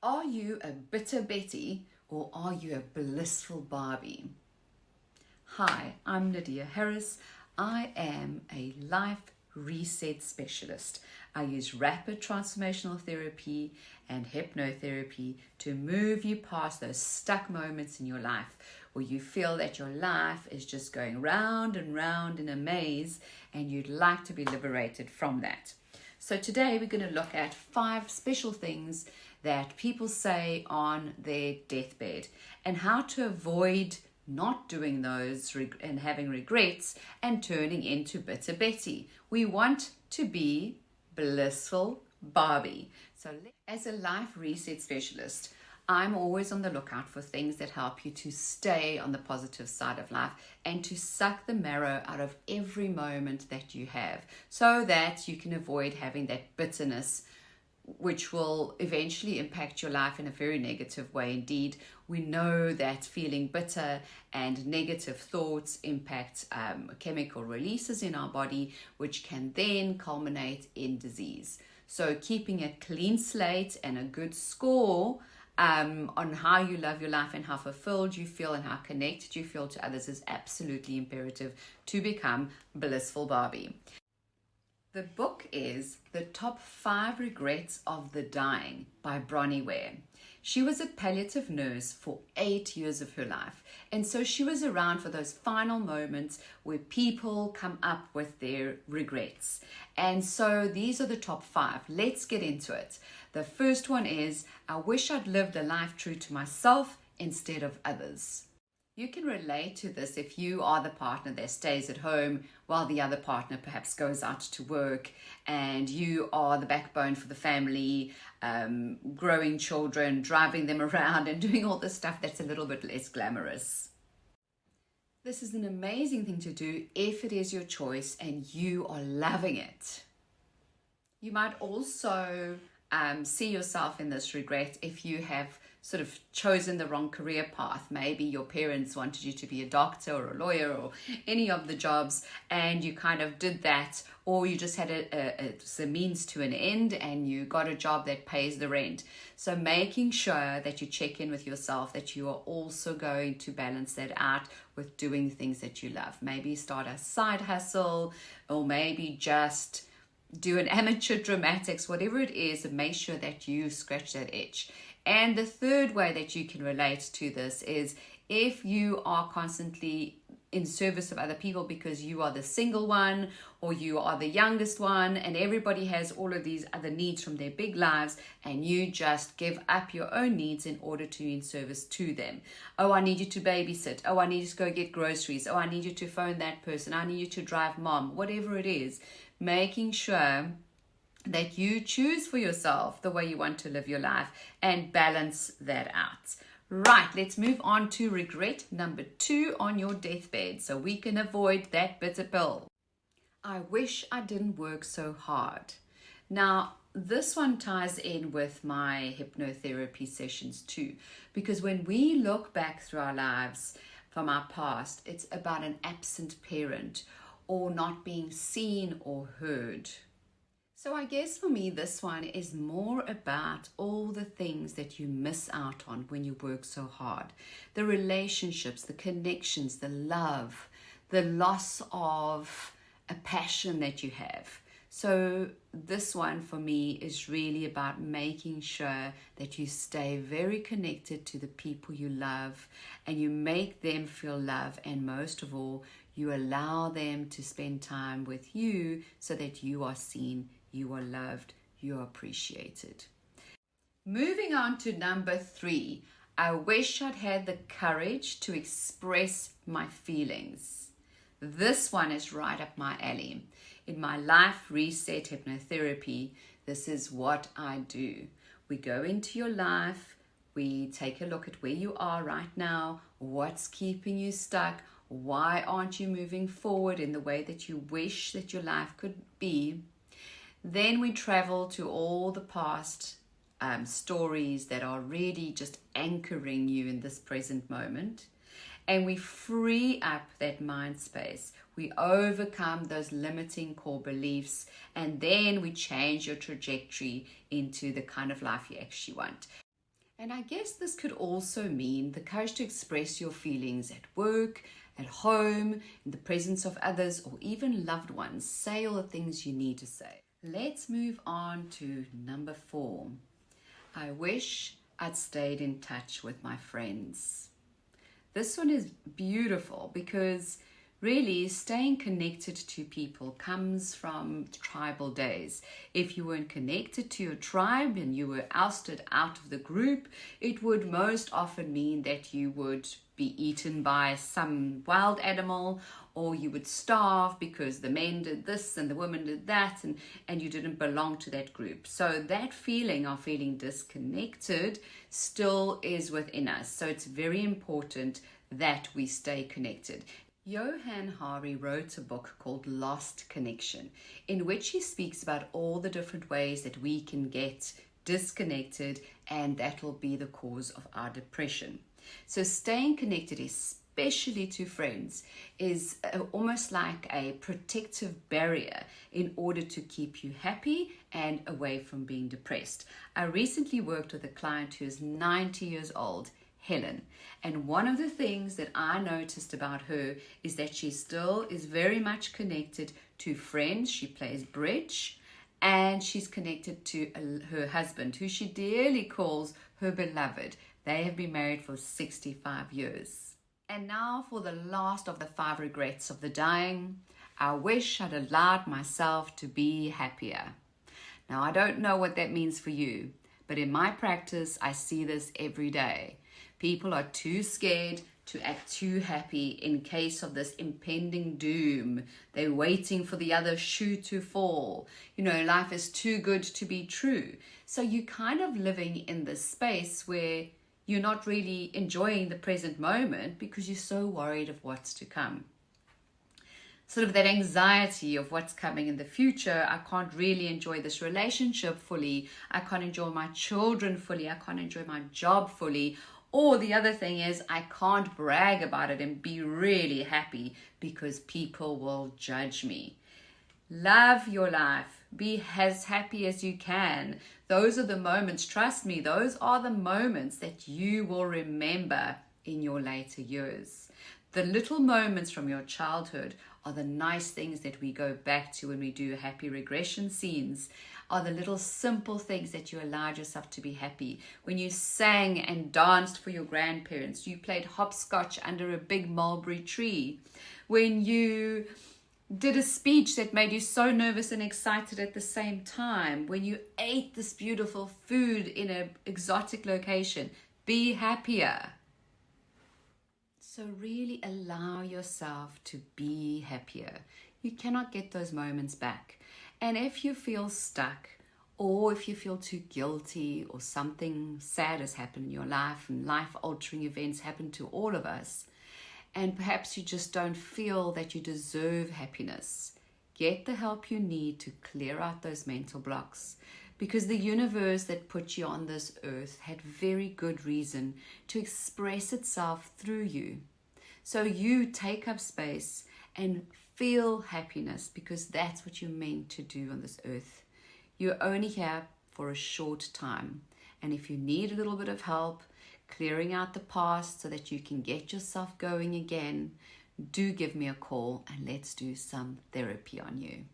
Are you a bitter Betty or are you a blissful Barbie? Hi, I'm Lydia Harris. I am a life reset specialist. I use rapid transformational therapy and hypnotherapy to move you past those stuck moments in your life where you feel that your life is just going round and round in a maze and you'd like to be liberated from that. So today we're going to look at 5 special things that people say on their deathbed and how to avoid not doing those and having regrets and turning into bitter Betty. We want to be blissful Barbie. So as a life reset specialist, I'm always on the lookout for things that help you to stay on the positive side of life and to suck the marrow out of every moment that you have so that you can avoid having that bitterness, which will eventually impact your life in a very negative way indeed. We know that feeling bitter and negative thoughts impact chemical releases in our body, which can then culminate in disease. So keeping a clean slate and a good score on how you love your life and how fulfilled you feel and how connected you feel to others is absolutely imperative to become blissful Barbie. The book is The Top 5 Regrets of the Dying by Bronnie Ware. She was a palliative nurse for 8 years of her life. And so she was around for those final moments where people come up with their regrets. And so these are the top 5. Let's get into it. The first one is, I wish I'd lived a life true to myself instead of others. You can relate to this if you are the partner that stays at home while the other partner perhaps goes out to work, and you are the backbone for the family, growing children, driving them around and doing all this stuff that's a little bit less glamorous. This is an amazing thing to do if it is your choice and you are loving it. You might also see yourself in this regret if you have sort of chosen the wrong career path. Maybe your parents wanted you to be a doctor or a lawyer or any of the jobs, and you kind of did that, or you just had a means to an end and you got a job that pays the rent. So making sure that you check in with yourself, that you are also going to balance that out with doing things that you love. Maybe start a side hustle, or maybe just do an amateur dramatics, whatever it is, and make sure that you scratch that itch. And the third way that you can relate to this is if you are constantly in service of other people because you are the single one or you are the youngest one and everybody has all of these other needs from their big lives, and you just give up your own needs in order to be in service to them. Oh, I need you to babysit. Oh, I need you to go get groceries. Oh, I need you to phone that person. I need you to drive mom. Whatever it is, making sure that you choose for yourself the way you want to live your life and balance that out. Right, let's move on to regret number 2 on your deathbed so we can avoid that bitter pill. I wish I didn't work so hard. Now, this one ties in with my hypnotherapy sessions too, because when we look back through our lives from our past, it's about an absent parent or not being seen or heard. So I guess for me, this one is more about all the things that you miss out on when you work so hard. The relationships, the connections, the love, the loss of a passion that you have. So this one for me is really about making sure that you stay very connected to the people you love and you make them feel love, and most of all, you allow them to spend time with you so that you are seen, you are loved, you are appreciated. Moving on to number 3, I wish I'd had the courage to express my feelings. This one is right up my alley. In my life reset hypnotherapy, this is what I do. We go into your life, we take a look at where you are right now, what's keeping you stuck, why aren't you moving forward in the way that you wish that your life could be. Then we travel to all the past stories that are really just anchoring you in this present moment. And we free up that mind space. We overcome those limiting core beliefs, and then we change your trajectory into the kind of life you actually want. And I guess this could also mean the courage to express your feelings at work, at home, in the presence of others, or even loved ones. Say all the things you need to say. Let's move on to number 4. I wish I'd stayed in touch with my friends. This one is beautiful because really staying connected to people comes from tribal days. If you weren't connected to your tribe and you were ousted out of the group, it would most often mean that you would be eaten by some wild animal, or you would starve because the men did this and the women did that, and you didn't belong to that group. So that feeling of feeling disconnected still is within us. So it's very important that we stay connected. Johann Hari wrote a book called Lost Connection, in which he speaks about all the different ways that we can get disconnected, and that will be the cause of our depression. So staying connected, especially to friends, is almost like a protective barrier in order to keep you happy and away from being depressed. I recently worked with a client who is 90 years old, Helen, and one of the things that I noticed about her is that she still is very much connected to friends. She plays bridge, and she's connected to her husband, who she dearly calls her beloved. They have been married for 65 years. And now for the last of the 5 regrets of the dying. I wish I'd allowed myself to be happier. Now, I don't know what that means for you, but in my practice, I see this every day. People are too scared to act too happy in case of this impending doom. They're waiting for the other shoe to fall. You know, life is too good to be true. So you're kind of living in this space where you're not really enjoying the present moment because you're so worried of what's to come. Sort of that anxiety of what's coming in the future. I can't really enjoy this relationship fully. I can't enjoy my children fully. I can't enjoy my job fully. Or the other thing is, I can't brag about it and be really happy because people will judge me. Love your life. Be as happy as you can. Those are the moments, trust me, those are the moments that you will remember in your later years. The little moments from your childhood are the nice things that we go back to when we do happy regression scenes, are the little simple things that you allowed yourself to be happy. When you sang and danced for your grandparents, you played hopscotch under a big mulberry tree, when you did a speech that made you so nervous and excited at the same time, when you ate this beautiful food in an exotic location. Be happier. So really allow yourself to be happier. You cannot get those moments back. And if you feel stuck, or if you feel too guilty, or something sad has happened in your life, and life-altering events happen to all of us, and perhaps you just don't feel that you deserve happiness, get the help you need to clear out those mental blocks. Because the universe that put you on this earth had very good reason to express itself through you. So you take up space and feel happiness, because that's what you're meant to do on this earth. You're only here for a short time. And if you need a little bit of help clearing out the past so that you can get yourself going again, do give me a call and let's do some therapy on you.